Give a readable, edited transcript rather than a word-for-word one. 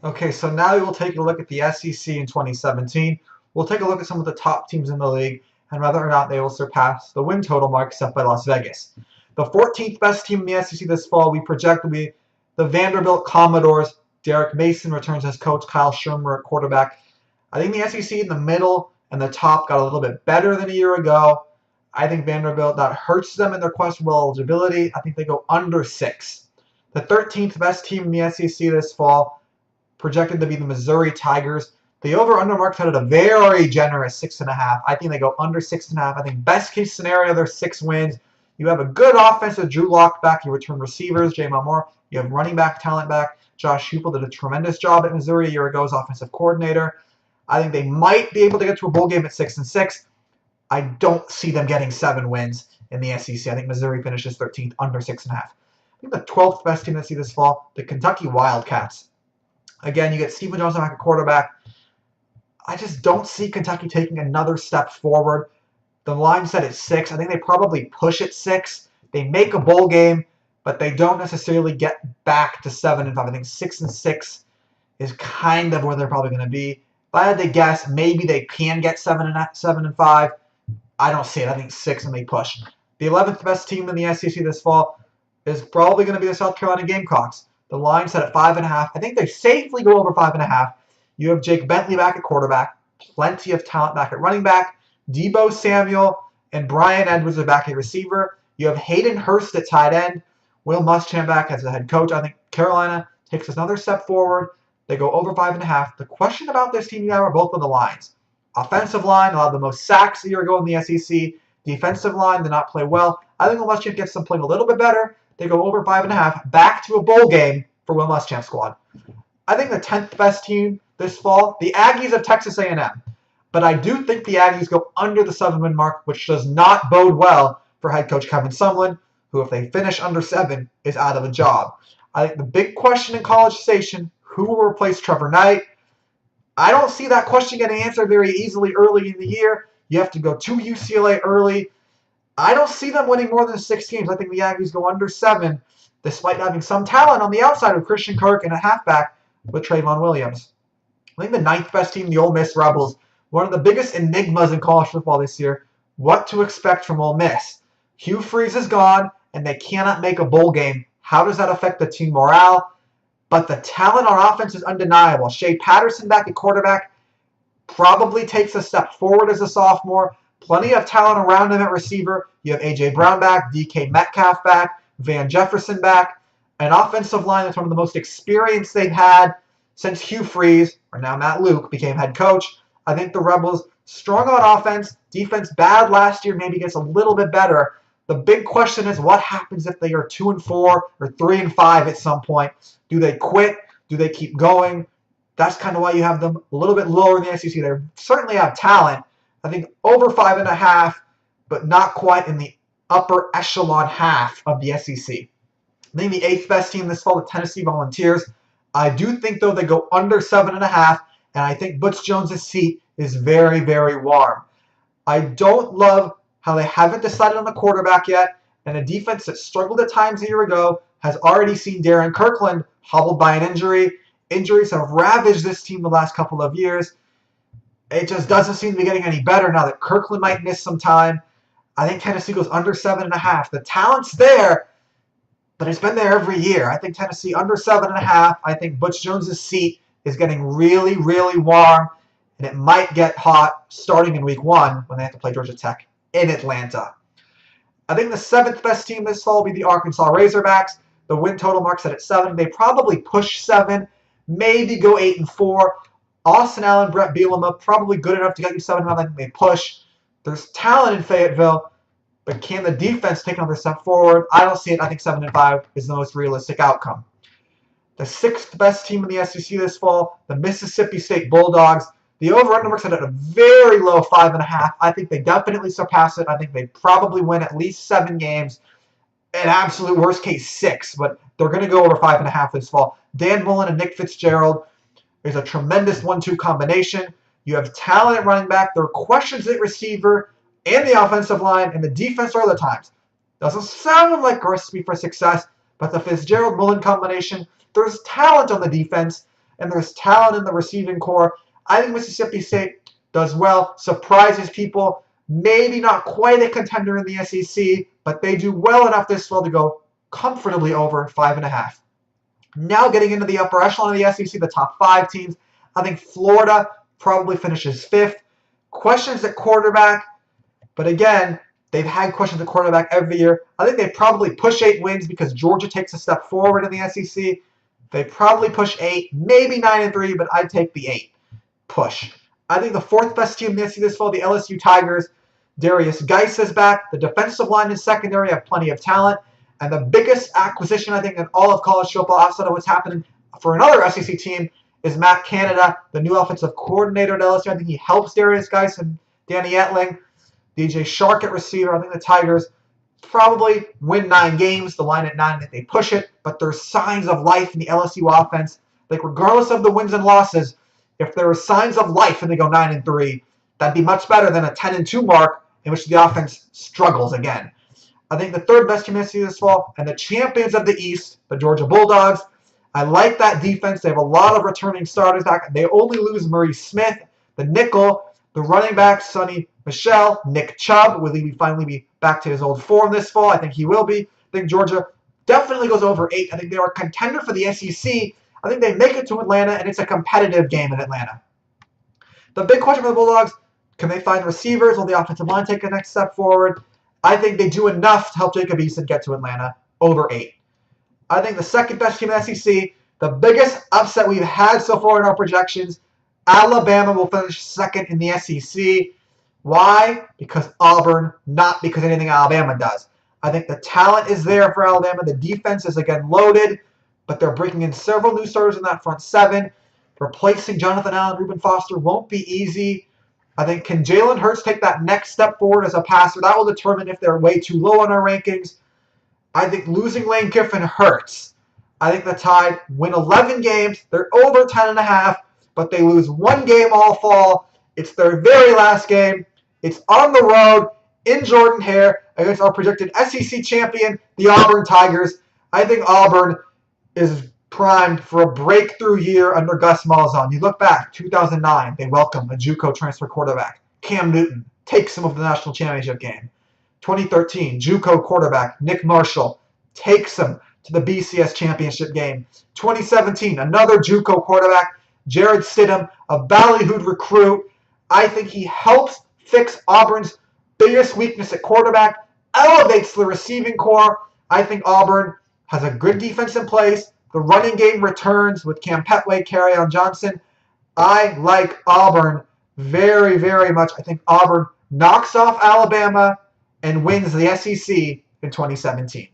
Okay, so now we will take a look at the SEC in 2017. We'll take a look at some of the top teams in the league and whether or not they will surpass the win total mark set by Las Vegas. The 14th best team in the SEC this fall we project will be the Vanderbilt Commodores. Derek Mason returns as coach, Kyle Shermer at quarterback. I think the SEC in the middle and the top got a little bit better than a year ago. I think Vanderbilt, that hurts them in their questionable eligibility. I think they go under 6. The 13th best team in the SEC this fall projected to be the Missouri Tigers. The over-under mark set at a very generous 6.5. I think they go under 6.5. I think best case scenario, there's 6 wins. You have a good offense with Drew Lock back. You return receivers, J.M. Moore. You have running back talent back. Josh Heupel did a tremendous job at Missouri a year ago as offensive coordinator. I think they might be able to get to a bowl game at 6-6. I don't see them getting 7 wins in the SEC. I think Missouri finishes 13th, under 6.5. I think the 12th best team to see this fall, the Kentucky Wildcats. Again, you get Stephen Johnson back at quarterback. I just don't see Kentucky taking another step forward. The line set at 6. I think they probably push at 6. They make a bowl game, but they don't necessarily get back to 7-5. I think 6-6 is kind of where they're probably going to be. If I had to guess, maybe they can get 7-5. I don't see it. I think 6 and they push. The 11th best team in the SEC this fall is probably going to be the South Carolina Gamecocks. The line set at 5.5. I think they safely go over 5.5. You have Jake Bentley back at quarterback. Plenty of talent back at running back. Deebo Samuel and Brian Edwards are back at receiver. You have Hayden Hurst at tight end. Will Muschamp back as the head coach. I think Carolina takes another step forward. They go over 5.5. The question about this team now are both on the lines. Offensive line, they'll have the most sacks a year ago in the SEC. Defensive line did not play well. I think Will Muschamp gets them playing a little bit better. They go over 5.5, back to a bowl game for Will Muschamp's squad. I think the 10th best team this fall, the Aggies of Texas A&M. But I do think the Aggies go under the 7-win mark, which does not bode well for head coach Kevin Sumlin, who, if they finish under 7, is out of a job. I think the big question in College Station, who will replace Trevor Knight? I don't see that question getting answered very easily early in the year. You have to go to UCLA early. I don't see them winning more than 6 games. I think the Aggies go under 7, despite having some talent on the outside with Christian Kirk and a halfback with Trayvon Williams. I think the 9th best team, the Ole Miss Rebels, one of the biggest enigmas in college football this year. What to expect from Ole Miss? Hugh Freeze is gone, and they cannot make a bowl game. How does that affect the team morale? But the talent on offense is undeniable. Shea Patterson back at quarterback probably takes a step forward as a sophomore. Plenty of talent around him at receiver. You have A.J. Brown back, DK Metcalf back, Van Jefferson back. An offensive line that's one of the most experienced they've had since Hugh Freeze, or now Matt Luke, became head coach. I think the Rebels, strong on offense, defense bad last year, maybe gets a little bit better. The big question is what happens if they are 2-4 or 3-5 at some point? Do they quit? Do they keep going? That's kind of why you have them a little bit lower in the SEC. They certainly have talent. I think over 5.5, but not quite in the upper echelon half of the SEC. I think the 8th best team this fall, the Tennessee Volunteers. I do think, though, they go under 7.5, and I think Butch Jones' seat is very, very warm. I don't love how they haven't decided on the quarterback yet, and a defense that struggled at times a year ago has already seen Darren Kirkland hobbled by an injury. Injuries have ravaged this team the last couple of years. It just doesn't seem to be getting any better now that Kirkland might miss some time. I think Tennessee goes under 7.5. The talent's there, but it's been there every year. I think Tennessee under 7.5. I think Butch Jones' seat is getting really, really warm, and it might get hot starting in week 1 when they have to play Georgia Tech in Atlanta. I think the 7th best team this fall will be the Arkansas Razorbacks. The win total marks set at 7. They probably push 7, maybe go 8-4. Austin Allen, Brett Bielema, probably good enough to get you 7. I think they push. There's talent in Fayetteville, but can the defense take another step forward? I don't see it. I think 7-5 is the most realistic outcome. The 6th best team in the SEC this fall, the Mississippi State Bulldogs. The over-under marks set at a very low 5.5. I think they definitely surpass it. I think they probably win at least 7 games. An absolute worst case 6, but they're going to go over 5.5 this fall. Dan Mullen and Nick Fitzgerald. There's a tremendous 1-2 combination. You have talent at running back. There are questions at receiver and the offensive line, and the defense are other times. Doesn't sound like a recipe for success, but the Fitzgerald-Mullen combination, there's talent on the defense. and there's talent in the receiving core. I think Mississippi State does well, surprises people. Maybe not quite a contender in the SEC, but they do well enough this fall to go comfortably over 5.5. Now getting into the upper echelon of the SEC, the top 5 teams, I think Florida probably finishes 5th. Questions at quarterback, but again, they've had questions at quarterback every year. I think they probably push 8 wins because Georgia takes a step forward in the SEC. They probably push 8, maybe 9-3, but I'd take the 8 push. I think the 4th best team in the SEC this fall, the LSU Tigers. Darius Geis is back. The defensive line and secondary have plenty of talent. And the biggest acquisition, I think, in all of college football outside of what's happening for another SEC team is Matt Canada, the new offensive coordinator at LSU. I think he helps Darius Geis and Danny Etling. DJ Shark at receiver. I think the Tigers probably win 9 games. The line at 9, I think they push it. But there's signs of life in the LSU offense. Like, regardless of the wins and losses, if there are signs of life and they go 9-3, that'd be much better than a 10-2 mark in which the offense struggles again. I think the 3rd best team in the SEC this fall, and the champions of the East, the Georgia Bulldogs. I like that defense. They have a lot of returning starters back. They only lose Murray Smith, the nickel, the running back, Sonny Michel, Nick Chubb. Will he finally be back to his old form this fall? I think he will be. I think Georgia definitely goes over 8. I think they are a contender for the SEC. I think they make it to Atlanta, and it's a competitive game in Atlanta. The big question for the Bulldogs, can they find receivers? Will the offensive line take a next step forward? I think they do enough to help Jacob Eason get to Atlanta, over 8. I think the 2nd best team in the SEC, the biggest upset we've had so far in our projections, Alabama will finish 2nd in the SEC. Why? Because Auburn, not because anything Alabama does. I think the talent is there for Alabama. The defense is again loaded, but they're bringing in several new starters in that front 7. Replacing Jonathan Allen, Reuben Foster won't be easy. I think, can Jalen Hurts take that next step forward as a passer? That will determine if they're way too low on our rankings. I think losing Lane Kiffin hurts. I think the Tide win 11 games. They're over 10.5, but they lose 1 game all fall. It's their very last game. It's on the road in Jordan-Hare against our projected SEC champion, the Auburn Tigers. I think Auburn is primed for a breakthrough year under Gus Malzahn. You look back, 2009, they welcomed a JUCO transfer quarterback, Cam Newton, takes him to the national championship game. 2013, JUCO quarterback Nick Marshall takes him to the BCS championship game. 2017, another JUCO quarterback, Jared Stidham, a ballyhooed recruit. I think he helps fix Auburn's biggest weakness at quarterback, elevates the receiving core. I think Auburn has a good defense in place. The running game returns with Cam Petway, Kerryon Johnson. I like Auburn very, very much. I think Auburn knocks off Alabama and wins the SEC in 2017.